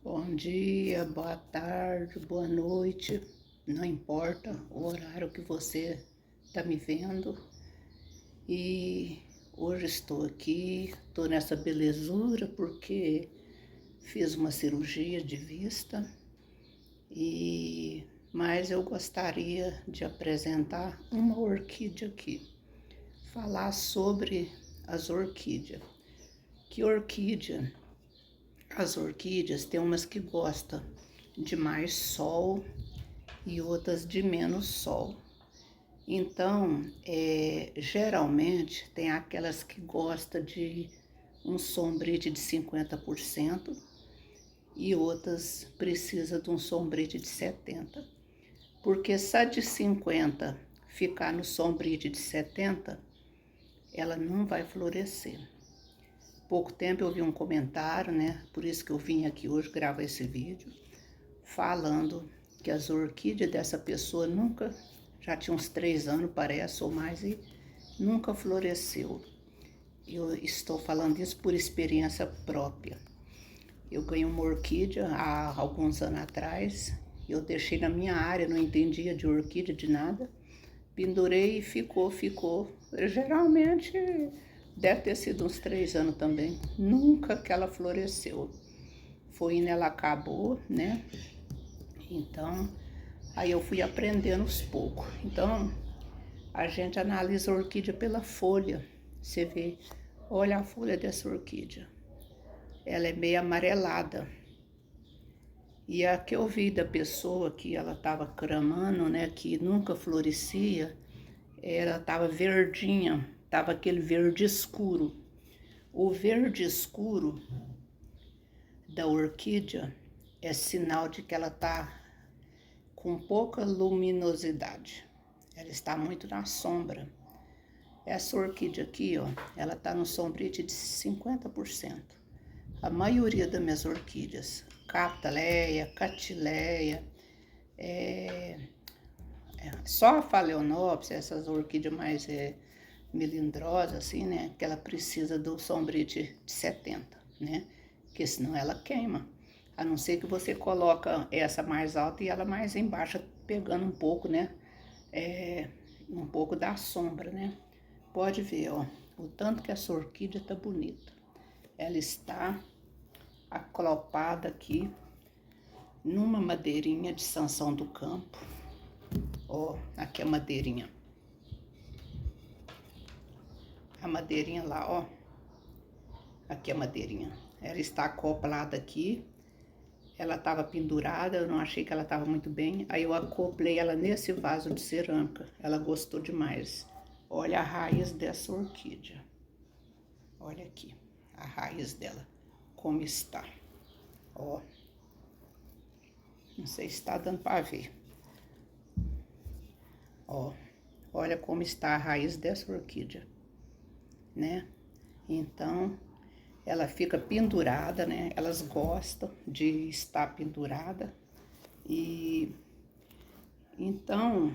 Bom dia, boa tarde, boa noite, não importa o horário que você está me vendo. E hoje estou aqui, estou nessa belezura porque fiz uma cirurgia de vista, mas eu gostaria de apresentar uma orquídea aqui, falar sobre as orquídeas. Que orquídea? As orquídeas tem umas que gostam de mais sol e outras de menos sol. Então, geralmente tem aquelas que gostam de um sombrite de 50% e outras precisam de um sombrite de 70%. Porque se a de 50 ficar no sombrite de 70, ela não vai florescer. Pouco tempo eu vi um comentário, né? Por isso que eu vim aqui hoje gravar esse vídeo, falando que as orquídeas dessa pessoa nunca, já tinha uns 3 anos, parece, ou mais, e nunca floresceu. Eu estou falando isso por experiência própria. Eu ganhei uma orquídea há alguns anos atrás, eu deixei na minha área, não entendia de orquídea, de nada, pendurei e ficou. Geralmente deve ter sido uns 3 anos também, nunca que ela floresceu. Foi indo, ela acabou, né? Então, aí eu fui aprendendo aos poucos. Então, a gente analisa a orquídea pela folha. Você vê, olha a folha dessa orquídea. Ela é meio amarelada. E a que eu vi da pessoa que ela estava cramando, né, que nunca florescia, ela estava verdinha, estava aquele verde escuro. O verde escuro da orquídea é sinal de que ela está com pouca luminosidade. Ela está muito na sombra. Essa orquídea aqui, ó, ela está no sombrite de 50%. A maioria das minhas orquídeas, cataleia, catileia, só a phalaenopsis, essas orquídeas mais melindrosas, assim, né? Que ela precisa do sombrite de 70, né? Porque senão ela queima. A não ser que você coloca essa mais alta e ela mais embaixo, pegando um pouco, né? Um pouco da sombra, né? Pode ver, ó, o tanto que essa orquídea tá bonita. Ela está aclopada aqui numa madeirinha de Sansão do Campo. Ó, aqui a madeirinha. A madeirinha lá, ó. Aqui a madeirinha. Ela está acoplada aqui. Ela estava pendurada, eu não achei que ela estava muito bem. Aí eu acoplei ela nesse vaso de cerâmica. Ela gostou demais. Olha a raiz dessa orquídea. Olha aqui, a raiz dela, como está. Ó. Não sei se está dando para ver. Ó, olha como está a raiz dessa orquídea, né? Então, ela fica pendurada, né? Elas gostam de estar pendurada. E então,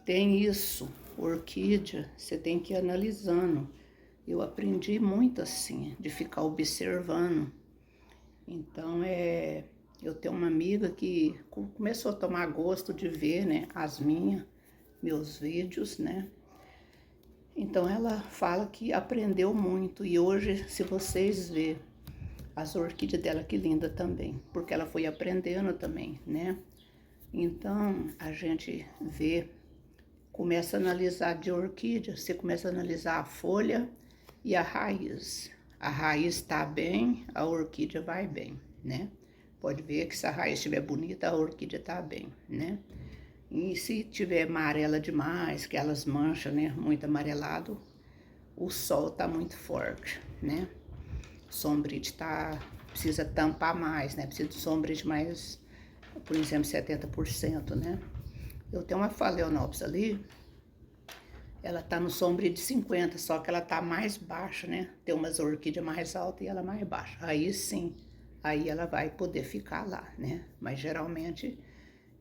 tem isso, orquídea, você tem que ir analisando. Eu aprendi muito assim, de ficar observando. Então, eu tenho uma amiga que começou a tomar gosto de ver, né, meus vídeos, né? Então, ela fala que aprendeu muito. E hoje, se vocês verem as orquídeas dela, que linda também. Porque ela foi aprendendo também, né? Então, a gente vê, começa a analisar de orquídea, você começa a analisar a folha e a raiz. A raiz tá bem, a orquídea vai bem, né? Pode ver que se a raiz estiver bonita, a orquídea tá bem, né? E se tiver amarela demais, que elas mancham, né? Muito amarelado, o sol tá muito forte, né? O sombrite precisa tampar mais, né? Precisa de sombrite mais, por exemplo, 70%, né? Eu tenho uma phalaenopsis ali, ela tá no sombrite de 50, só que ela tá mais baixa, né? Tem umas orquídeas mais altas e ela mais baixa. Aí sim, aí ela vai poder ficar lá, né? Mas geralmente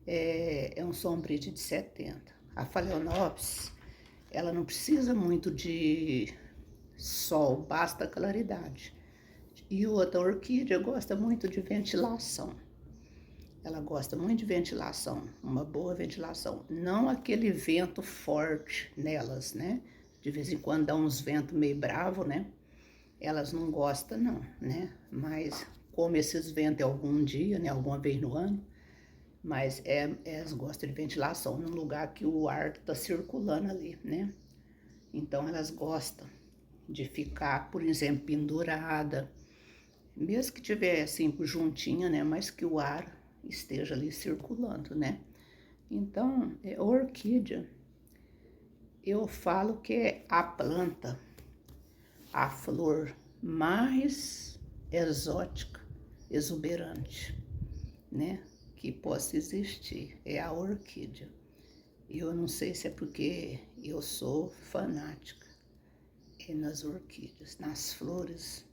é um sombrite de 70. A phalaenopsis, ela não precisa muito de sol, basta claridade. E outra orquídea gosta muito de ventilação. Ela gosta muito de ventilação, uma boa ventilação. Não aquele vento forte nelas, né? De vez em quando dá uns ventos meio bravos, né? Elas não gostam não, né? Mas como esses ventos é algum dia, né? Alguma vez no ano, mas elas gostam de ventilação, num lugar que o ar está circulando ali, né? Então elas gostam de ficar, por exemplo, pendurada, mesmo que tiver assim juntinha, né? Mas que o ar esteja ali circulando, né? Então, orquídea, eu falo que é a planta, a flor mais exótica, exuberante, né? Que possa existir, é a orquídea. Eu não sei se é porque eu sou fanática nas orquídeas, nas flores,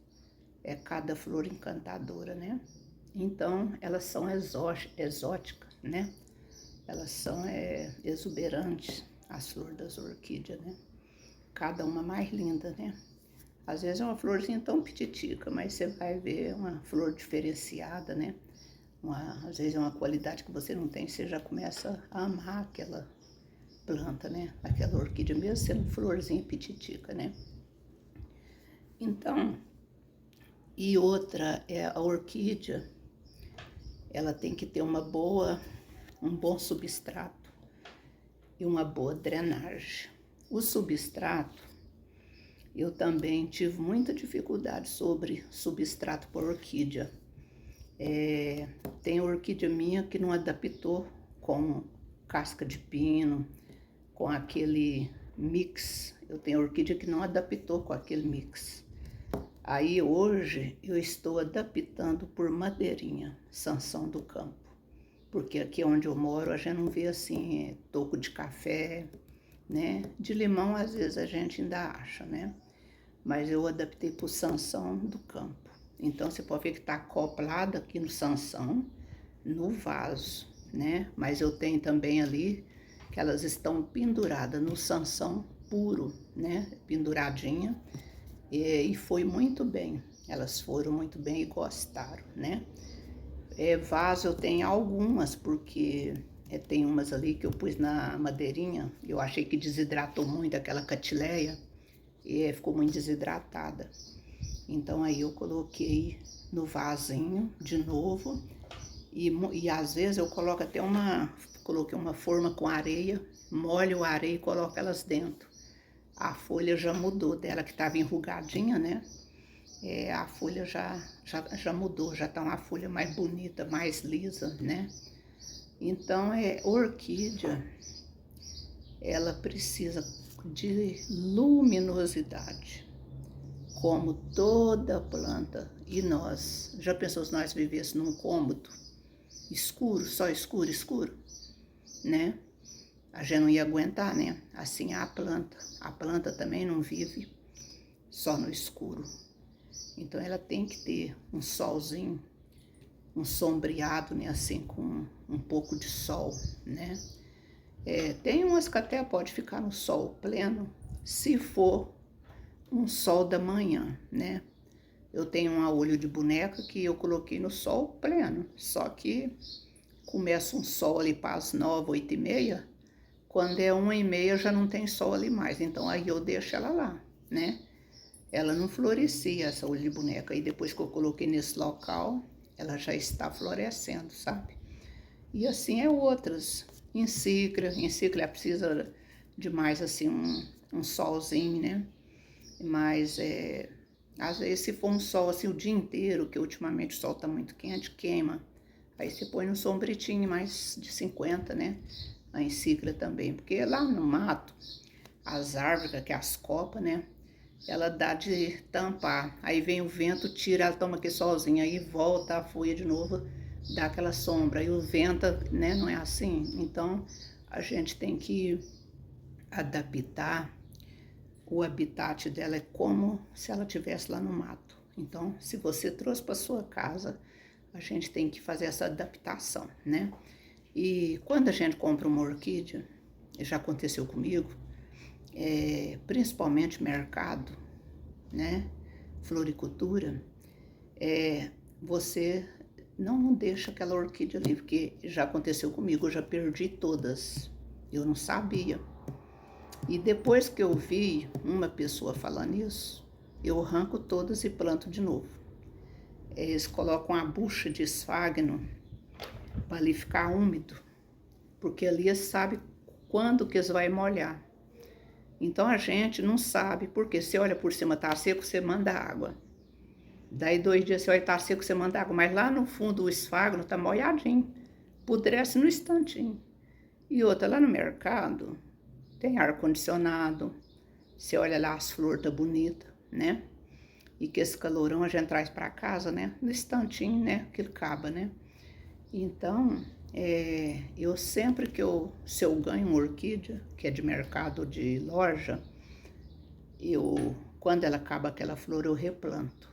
cada flor encantadora, né? Então, elas são exóticas, né? Elas são exuberantes, as flores das orquídeas, né? Cada uma mais linda, né? Às vezes é uma florzinha tão petitica, mas você vai ver uma flor diferenciada, né? Às vezes é uma qualidade que você não tem, você já começa a amar aquela planta, né? Aquela orquídea, mesmo sendo florzinha petitica, né? Então, e outra é a orquídea, ela tem que ter um bom substrato e uma boa drenagem. O substrato, eu também tive muita dificuldade sobre substrato para orquídea. Tem orquídea minha que não adaptou com casca de pino, com aquele mix. Eu tenho orquídea que não adaptou com aquele mix. Aí hoje eu estou adaptando por madeirinha, Sansão do Campo. Porque aqui onde eu moro a gente não vê assim toco de café, né? De limão às vezes a gente ainda acha, né? Mas eu adaptei por Sansão do Campo. Então você pode ver que está acoplado aqui no Sansão, no vaso, né? Mas eu tenho também ali que elas estão penduradas no Sansão puro, né? Penduradinha. E foi muito bem, elas foram muito bem e gostaram, né? Vaso eu tenho algumas, porque tem umas ali que eu pus na madeirinha, eu achei que desidratou muito aquela catileia, e ficou muito desidratada. Então aí eu coloquei no vasinho de novo, e às vezes eu coloco até coloquei uma forma com areia, molho a areia e coloco elas dentro. A folha já mudou dela, que estava enrugadinha, né? A folha já mudou, já tá uma folha mais bonita, mais lisa, né? Então, orquídea, ela precisa de luminosidade, como toda planta. E nós, já pensou se nós vivêssemos num cômodo escuro, só escuro, escuro, né? A gente não ia aguentar, né? Assim é a planta. A planta também não vive só no escuro. Então ela tem que ter um solzinho, um sombreado, né? Assim, com um pouco de sol, né? Tem umas que até pode ficar no sol pleno, se for um sol da manhã, né? Eu tenho um olho de boneca que eu coloquei no sol pleno, só que começa um sol ali para as 9, 8h30, quando é 1h30 já não tem sol ali mais, então aí eu deixo ela lá, né? Ela não florescia, essa olho de boneca, e depois que eu coloquei nesse local, ela já está florescendo, sabe? E assim é outras, em xícara precisa de mais assim um solzinho, né? Mas às vezes se for um sol assim o dia inteiro, que ultimamente o sol tá muito quente, queima. Aí você põe um sombretinho mais de 50, né? Aí em xícara também, porque lá no mato, as árvores, que é as copas, né? Ela dá de tampar, aí vem o vento, tira, ela toma aquele solzinho, aí volta a folha de novo, dá aquela sombra, aí o vento, né, não é assim? Então, a gente tem que adaptar o habitat dela, é como se ela estivesse lá no mato. Então, se você trouxe para sua casa, a gente tem que fazer essa adaptação, né? E quando a gente compra uma orquídea, já aconteceu comigo, principalmente mercado, né? Floricultura, você não deixa aquela orquídea ali, porque já aconteceu comigo, eu já perdi todas, eu não sabia. E depois que eu vi uma pessoa falando isso, eu arranco todas e planto de novo. Eles colocam a bucha de esfagno para ali ficar úmido, porque ali eles sabem quando que eles vão molhar. Então a gente não sabe, porque você olha por cima, tá seco, você manda água. Daí 2 dias você olha, tá seco, você manda água. Mas lá no fundo o esfagno tá molhadinho, pudrece no instantinho. E outra, lá no mercado, tem ar-condicionado. Você olha lá, as flores tá bonita, né? E que esse calorão a gente traz para casa, né? No instantinho, né? Que ele acaba, né? Então, eu sempre se eu ganho uma orquídea, que é de mercado de loja, quando ela acaba aquela flor, eu replanto.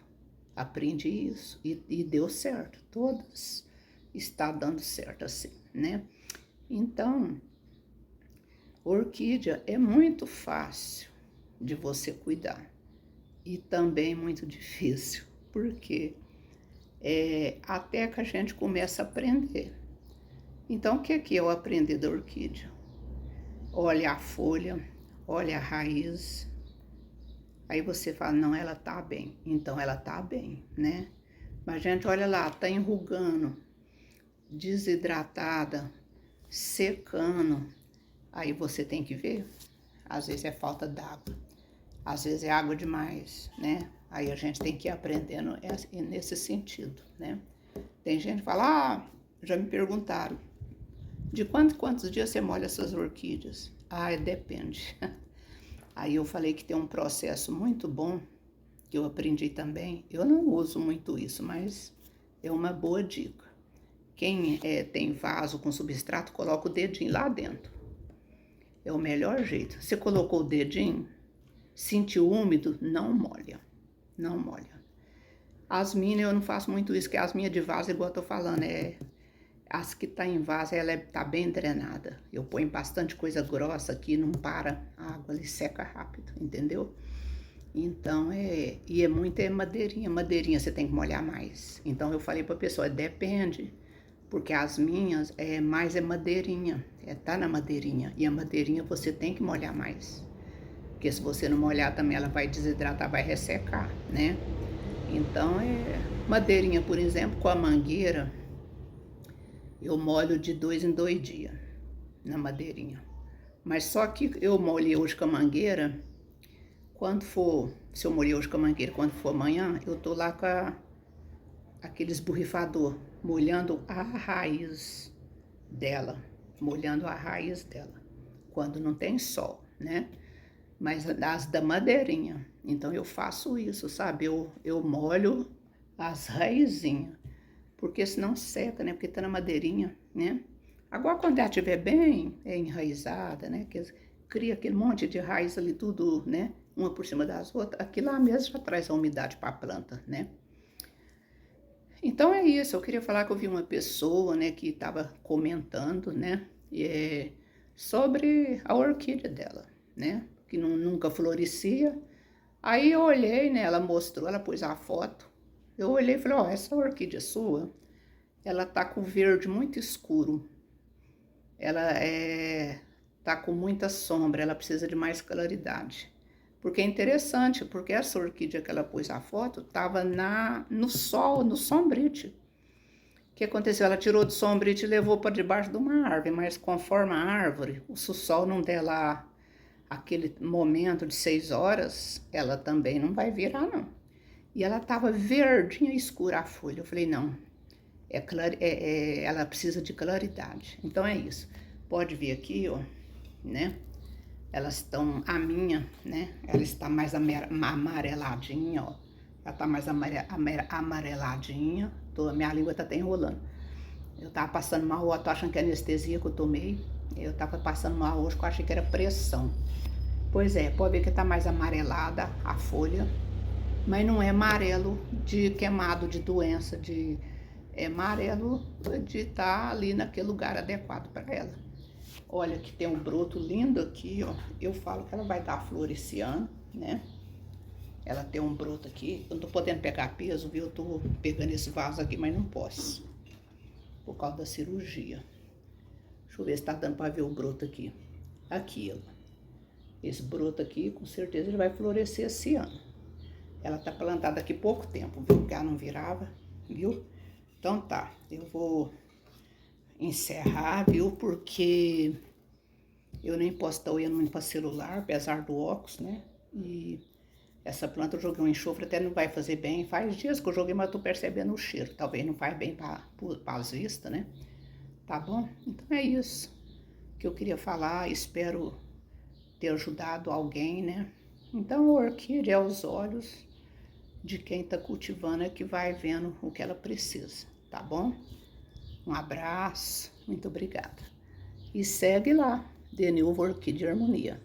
Aprendi isso e deu certo. Todas está dando certo assim, né? Então, orquídea é muito fácil de você cuidar e também muito difícil, porque até que a gente começa a aprender. Então, o que é o aprender da orquídea? Olha a folha, olha a raiz. Aí você fala, não, ela tá bem. Então, ela tá bem, né? Mas a gente olha lá, tá enrugando, desidratada, secando. Aí você tem que ver. Às vezes é falta d'água, às vezes é água demais, né? Aí a gente tem que ir aprendendo nesse sentido, né? Tem gente que fala, já me perguntaram, de quantos dias você molha essas orquídeas? Depende. Aí eu falei que tem um processo muito bom, que eu aprendi também. Eu não uso muito isso, mas é uma boa dica. Quem tem vaso com substrato, coloca o dedinho lá dentro. É o melhor jeito. Você colocou o dedinho, sentiu úmido, não molha. Não molha. As minhas eu não faço muito isso, porque as minhas de vaso, igual eu tô falando, as que tá em vaso, ela tá bem drenada. Eu ponho bastante coisa grossa aqui, não para a água, ali seca rápido, entendeu? Então, é madeirinha. Madeirinha você tem que molhar mais. Então, eu falei pra pessoa, depende, porque as minhas mais madeirinha, tá na madeirinha. E a madeirinha você tem que molhar mais. Porque se você não molhar também, ela vai desidratar, vai ressecar, né? Então, madeirinha, por exemplo, com a mangueira, eu molho de 2 em 2 dias na madeirinha. Mas só que eu molhei hoje com a mangueira, se eu molhei hoje com a mangueira, quando for amanhã, eu tô lá com aquele esborrifador, molhando a raiz dela, quando não tem sol, né? Mas as da madeirinha, então eu faço isso, sabe? Eu molho as raizinhas, porque senão seca, né? Porque tá na madeirinha, né? Agora, quando ela estiver bem enraizada, né? Que cria aquele monte de raiz ali, tudo, né? Uma por cima das outras, aquilo lá mesmo já traz a umidade para a planta, né? Então é isso, eu queria falar que eu vi uma pessoa, né, que estava comentando, né, sobre a orquídea dela, né, que nunca florescia. Aí eu olhei, né, ela mostrou, ela pôs a foto, eu olhei e falei, essa orquídea sua, ela tá com verde muito escuro, ela tá com muita sombra, ela precisa de mais claridade. Porque é interessante, porque essa orquídea que ela pôs a foto estava no sol, no sombrite. O que aconteceu? Ela tirou do sombrite e levou para debaixo de uma árvore, mas conforme a árvore, se o sol não der lá aquele momento de 6 horas, ela também não vai virar, não. E ela estava verdinha escura a folha. Eu falei, não, ela precisa de claridade. Então é isso. Pode ver aqui, ó, né? Elas estão, a minha, né? Ela está mais amareladinha, ó. Ela tá mais amareladinha. A minha língua tá até enrolando. Eu tava passando mal, eu tô achando que é anestesia que eu tomei. Eu tava passando mal hoje, que eu achei que era pressão. Pois é, pode ver que tá mais amarelada a folha. Mas não é amarelo de queimado, de doença, é amarelo de estar ali naquele lugar adequado para ela. Olha que tem um broto lindo aqui, ó. Eu falo que ela vai dar flor esse ano, né? Ela tem um broto aqui. Eu não tô podendo pegar peso, viu? Eu tô pegando esse vaso aqui, mas não posso. Por causa da cirurgia. Deixa eu ver se tá dando pra ver o broto aqui. Aqui, ó. Esse broto aqui, com certeza, ele vai florescer esse ano. Ela tá plantada aqui pouco tempo, viu? Porque ela não virava, viu? Então tá, eu vou encerrar, viu? Porque eu nem posso estar olhando muito para celular, apesar do óculos, né? E essa planta eu joguei um enxofre, até não vai fazer bem. Faz dias que eu joguei, mas eu tô percebendo o cheiro. Talvez não faz bem para as vistas, né? Tá bom? Então é isso que eu queria falar. Espero ter ajudado alguém, né? Então, a orquídea é os olhos de quem tá cultivando, é que vai vendo o que ela precisa, tá bom? Um abraço, muito obrigada. E segue lá, The New Orquídea Harmonia.